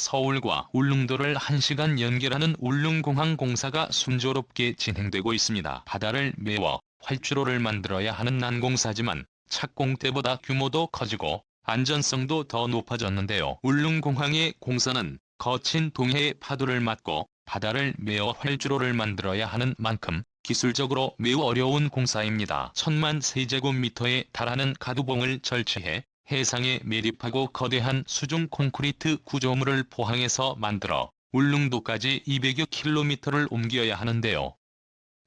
서울과 울릉도를 1시간 연결하는 울릉공항 공사가 순조롭게 진행되고 있습니다. 바다를 메워 활주로를 만들어야 하는 난공사지만 착공 때보다 규모도 커지고 안전성도 더 높아졌는데요. 울릉공항의 공사는 거친 동해의 파도를 맞고 바다를 메워 활주로를 만들어야 하는 만큼 기술적으로 매우 어려운 공사입니다. 1000만 세제곱미터에 달하는 가두봉을 절취해 해상에 매립하고 거대한 수중 콘크리트 구조물을 포항해서 만들어 울릉도까지 200여 킬로미터를 옮겨야 하는데요.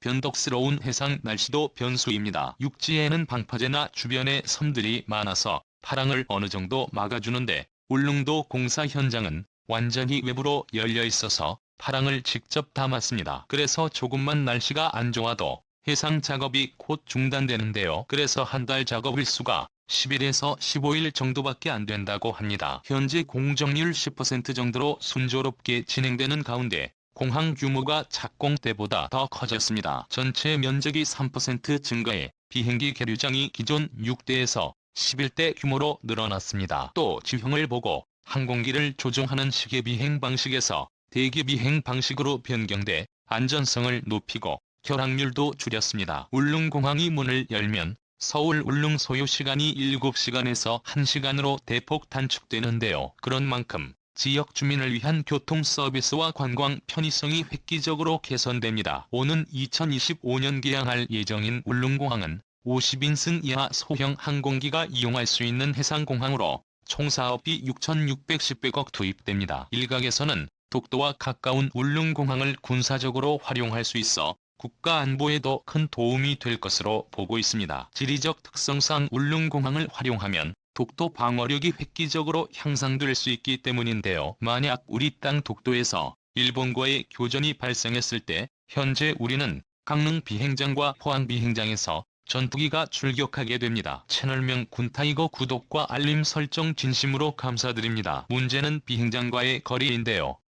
변덕스러운 해상 날씨도 변수입니다. 육지에는 방파제나 주변에 섬들이 많아서 파랑을 어느 정도 막아주는데 울릉도 공사 현장은 완전히 외부로 열려 있어서 파랑을 직접 담았습니다. 그래서 조금만 날씨가 안 좋아도 해상 작업이 곧 중단되는데요. 그래서 한 달 작업 일수가 10일에서 15일 정도밖에 안 된다고 합니다. 현재 공정률 10% 정도로 순조롭게 진행되는 가운데 공항 규모가 착공 때보다 더 커졌습니다. 전체 면적이 3% 증가해 비행기 계류장이 기존 6대에서 11대 규모로 늘어났습니다. 또 지형을 보고 항공기를 조종하는 시계 비행 방식에서 대기 비행 방식으로 변경돼 안전성을 높이고 결항률도 줄였습니다. 울릉공항이 문을 열면 서울 울릉 소요 시간이 7시간에서 1시간으로 대폭 단축되는데요. 그런 만큼 지역 주민을 위한 교통 서비스와 관광 편의성이 획기적으로 개선됩니다. 오는 2025년 개항할 예정인 울릉공항은 50인승 이하 소형 항공기가 이용할 수 있는 해상공항으로 총 사업비 6,610억 투입됩니다. 일각에서는 독도와 가까운 울릉공항을 군사적으로 활용할 수 있어 국가 안보에도 큰 도움이 될 것으로 보고 있습니다. 지리적 특성상 울릉공항을 활용하면 독도 방어력이 획기적으로 향상될 수 있기 때문인데요. 만약 우리 땅 독도에서 일본과의 교전이 발생했을 때 현재 우리는 강릉 비행장과 포항 비행장에서 전투기가 출격하게 됩니다. 채널명 군타이거 구독과 알림 설정 진심으로 감사드립니다. 문제는 비행장과의 거리인데요.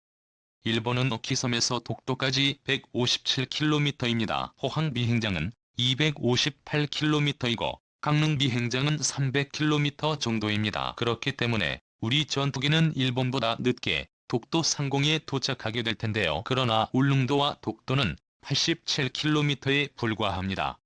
일본은 오키섬에서 독도까지 157km입니다. 포항 비행장은 258km이고 강릉 비행장은 300km 정도입니다. 그렇기 때문에 우리 전투기는 일본보다 늦게 독도 상공에 도착하게 될 텐데요. 그러나 울릉도와 독도는 87km에 불과합니다.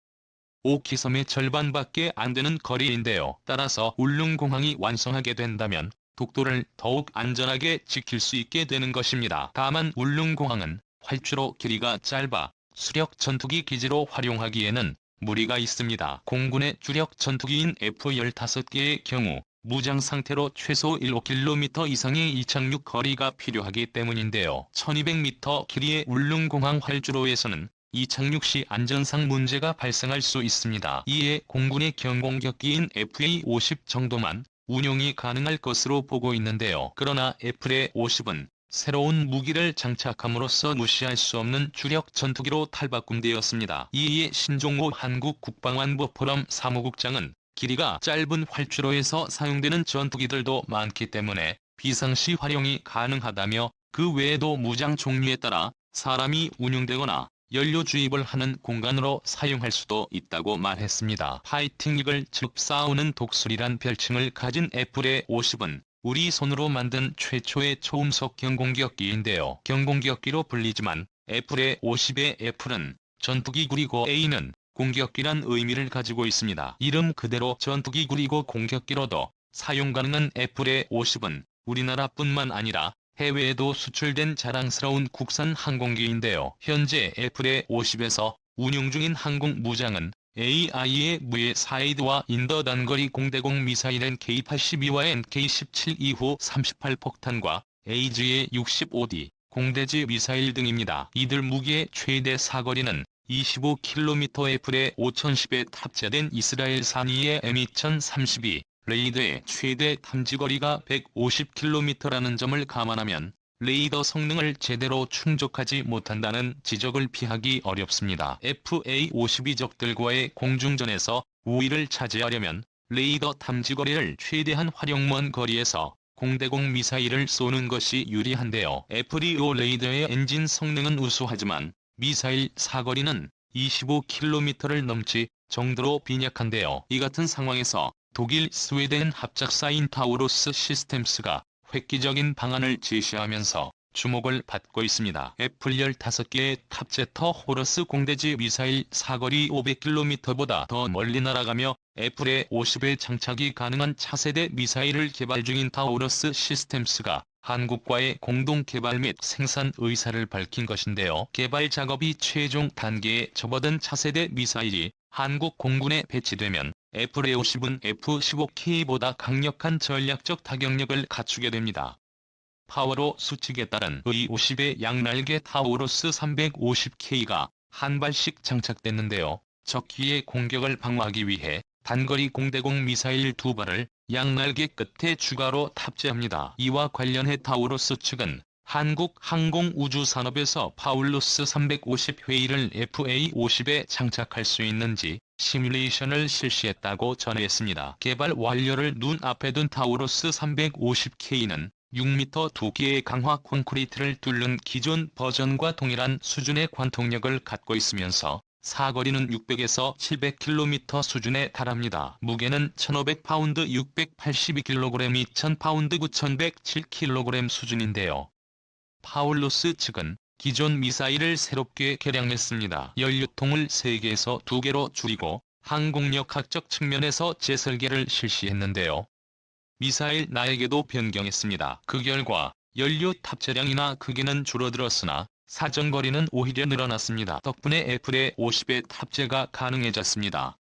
오키섬의 절반밖에 안 되는 거리인데요. 따라서 울릉공항이 완성하게 된다면 독도를 더욱 안전하게 지킬 수 있게 되는 것입니다. 다만 울릉공항은 활주로 길이가 짧아 수력 전투기 기지로 활용하기에는 무리가 있습니다. 공군의 주력 전투기인 F-15개의 경우 무장 상태로 최소 7km 이상의 이착륙 거리가 필요하기 때문인데요. 1200m 길이의 울릉공항 활주로에서는 이착륙 시 안전상 문제가 발생할 수 있습니다. 이에 공군의 경공격기인 FA-50 정도만 운용이 가능할 것으로 보고 있는데요. 그러나 FA-50은 새로운 무기를 장착함으로써 무시할 수 없는 주력 전투기로 탈바꿈되었습니다. 이에 신종호 한국 국방안보 포럼 사무국장은 길이가 짧은 활주로에서 사용되는 전투기들도 많기 때문에 비상시 활용이 가능하다며 그 외에도 무장 종류에 따라 사람이 운용되거나 연료 주입을 하는 공간으로 사용할 수도 있다고 말했습니다. 파이팅 이글 즉 싸우는 독수리란 별칭을 가진 FA-50은 우리 손으로 만든 최초의 초음속 경공격기인데요. 경공격기로 불리지만 FA-50의 F는 전투기 구리고 A는 공격기란 의미를 가지고 있습니다. 이름 그대로 전투기 구리고 공격기로도 사용 가능한 FA-50은 우리나라뿐만 아니라 해외에도 수출된 자랑스러운 국산 항공기인데요. 현재 FA-50에서 운용 중인 항공 무장은 AI의 무예 사이드와 인도 단거리 공대공 미사일 NK-82와 NK-17 이후 38폭탄과 AG의 65D 공대지 미사일 등입니다. 이들 무기의 최대 사거리는 25km FA-5010에 탑재된 이스라엘산 EM-2032 레이더의 최대 탐지거리가 150km라는 점을 감안하면 레이더 성능을 제대로 충족하지 못한다는 지적을 피하기 어렵습니다. FA-52 적들과의 공중전에서 우위를 차지하려면 레이더 탐지거리를 최대한 활용 먼 거리에서 공대공 미사일을 쏘는 것이 유리한데요. FD-5 레이더의 엔진 성능은 우수하지만 미사일 사거리는 25km를 넘지 정도로 빈약한데요. 이 같은 상황에서 독일 스웨덴 합작사인 타우로스 시스템스가 획기적인 방안을 제시하면서 주목을 받고 있습니다. 애플 15개의 탑제터 호러스 공대지 미사일 사거리 500km보다 더 멀리 날아가며 애플의 50에 장착이 가능한 차세대 미사일을 개발 중인 타우러스 시스템스가 한국과의 공동 개발 및 생산 의사를 밝힌 것인데요. 개발 작업이 최종 단계에 접어든 차세대 미사일이 한국 공군에 배치되면 애플의 50은 F-15K보다 강력한 전략적 타격력을 갖추게 됩니다. 파워로 수칙에 따른 의-50의 양날개 타우러스 350K가 한 발씩 장착됐는데요. 적기의 공격을 방어하기 위해 단거리 공대공 미사일 2발을 양날개 끝에 추가로 탑재합니다. 이와 관련해 타우러스 측은 한국항공우주산업에서 파울루스 350회의를 FA-50에 장착할 수 있는지 시뮬레이션을 실시했다고 전했습니다. 개발 완료를 눈앞에 둔 타우러스 350K는 6m 두께의 강화 콘크리트를 뚫는 기존 버전과 동일한 수준의 관통력을 갖고 있으면서 사거리는 600에서 700km 수준에 달합니다. 무게는 1500파운드 682kg 2000파운드 9107kg 수준인데요. 파울루스 측은 기존 미사일을 새롭게 개량했습니다. 연료통을 3개에서 2개로 줄이고 항공력학적 측면에서 재설계를 실시했는데요. 미사일 나에게도 변경했습니다. 그 결과 연료 탑재량이나 크기는 줄어들었으나 사정거리는 오히려 늘어났습니다. 덕분에 애플의 50의 탑재가 가능해졌습니다.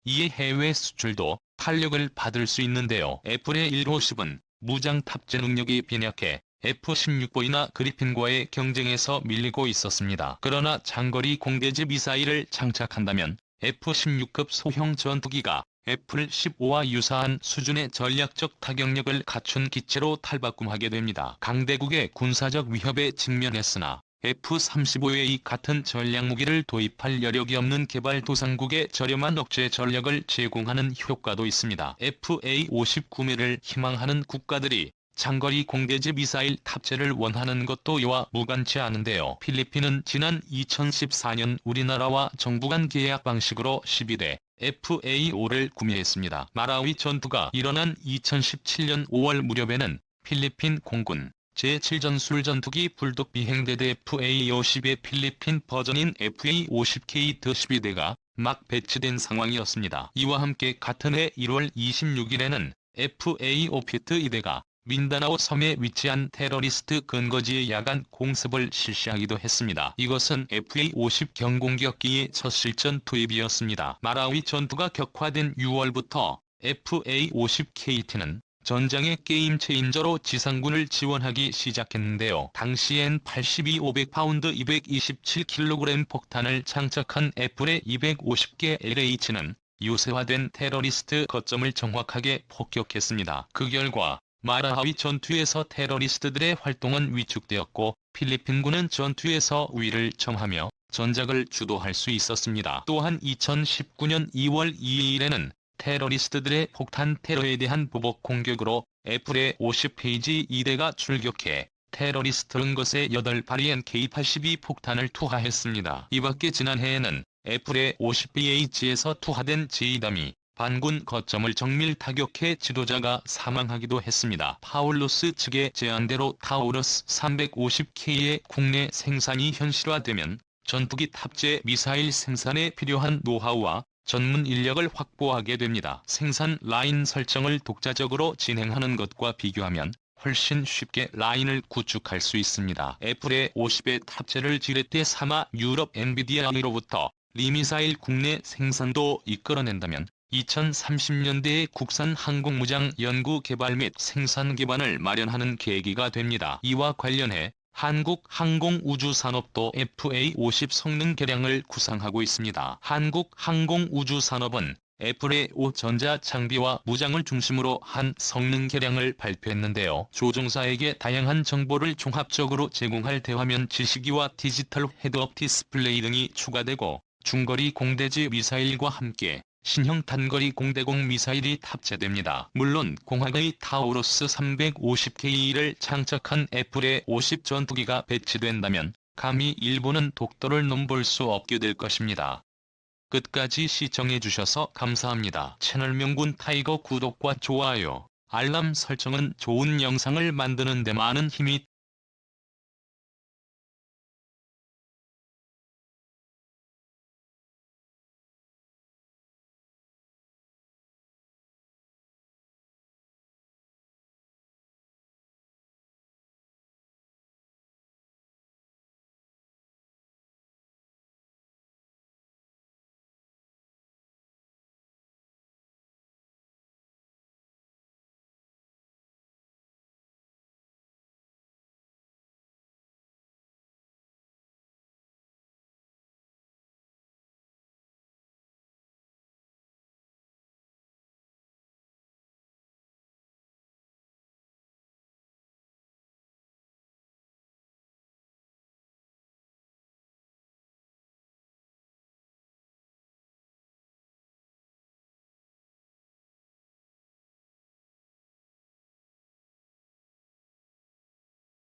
이에 해외 수출도 탄력을 받을 수 있는데요. 애플의 150은 무장 탑재 능력이 빈약해 F-16B나 그리핀과의 경쟁에서 밀리고 있었습니다. 그러나 장거리 공대지 미사일을 장착한다면 F-16급 소형 전투기가 F-15와 유사한 수준의 전략적 타격력을 갖춘 기체로 탈바꿈하게 됩니다. 강대국의 군사적 위협에 직면했으나 F-35에 같은 전략무기를 도입할 여력이 없는 개발도상국에 저렴한 억제 전력을 제공하는 효과도 있습니다. FA-50 구매를 희망하는 국가들이 장거리 공대지 미사일 탑재를 원하는 것도 이와 무관치 않은데요. 필리핀은 지난 2014년 우리나라와 정부 간 계약 방식으로 12대 FA-5를 구매했습니다. 마라위 전투가 일어난 2017년 5월 무렵에는 필리핀 공군 제7전술전투기 불독 비행대대 FA-50의 필리핀 버전인 FA-50K-12대가 막 배치된 상황이었습니다. 이와 함께 같은 해 1월 26일에는 FA-50 민다나오 섬에 위치한 테러리스트 근거지의 야간 공습을 실시하기도 했습니다. 이것은 FA-50 경공격기의 첫 실전 투입이었습니다. 마라위 전투가 격화된 6월부터 FA-50KT는 전장의 게임 체인저로 지상군을 지원하기 시작했는데요. 당시엔 82-500파운드 227kg 폭탄을 장착한 애플의 250개 LH는 요새화된 테러리스트 거점을 정확하게 폭격했습니다. 그 결과 마라위 전투에서 테러리스트들의 활동은 위축되었고 필리핀군은 전투에서 우위를 점하며 전작을 주도할 수 있었습니다. 또한 2019년 2월 2일에는 테러리스트들의 폭탄 테러에 대한 보복 공격으로 애플의 50페이지 2대가 출격해 테러리스트 은것의 8발이 NK-82 폭탄을 투하했습니다. 이밖에 지난해에는 애플의 50BH에서 투하된 제2담이 반군 거점을 정밀 타격해 지도자가 사망하기도 했습니다. 파울루스 측의 제안대로 타우러스 350K의 국내 생산이 현실화되면 전투기 탑재 미사일 생산에 필요한 노하우와 전문 인력을 확보하게 됩니다. 생산 라인 설정을 독자적으로 진행하는 것과 비교하면 훨씬 쉽게 라인을 구축할 수 있습니다. 애플의 50의 탑재를 지렛대 삼아 유럽 엔비디아로부터 리미사일 국내 생산도 이끌어낸다면 2030년대에 국산 항공무장 연구 개발 및 생산 기반을 마련하는 계기가 됩니다. 이와 관련해 한국항공우주산업도 FA-50 성능 개량을 구상하고 있습니다. 한국항공우주산업은 애플의 5 전자장비와 무장을 중심으로 한 성능 개량을 발표했는데요. 조종사에게 다양한 정보를 종합적으로 제공할 대화면 지시기와 디지털 헤드업 디스플레이 등이 추가되고 중거리 공대지 미사일과 함께 신형 단거리 공대공 미사일이 탑재됩니다. 물론 공학의 타우러스 350K를 장착한 애플의 50 전투기가 배치된다면 감히 일본은 독도를 넘볼 수 없게 될 것입니다. 끝까지 시청해주셔서 감사합니다. 채널 명군 타이거 구독과 좋아요 알람 설정은 좋은 영상을 만드는 데 많은 힘이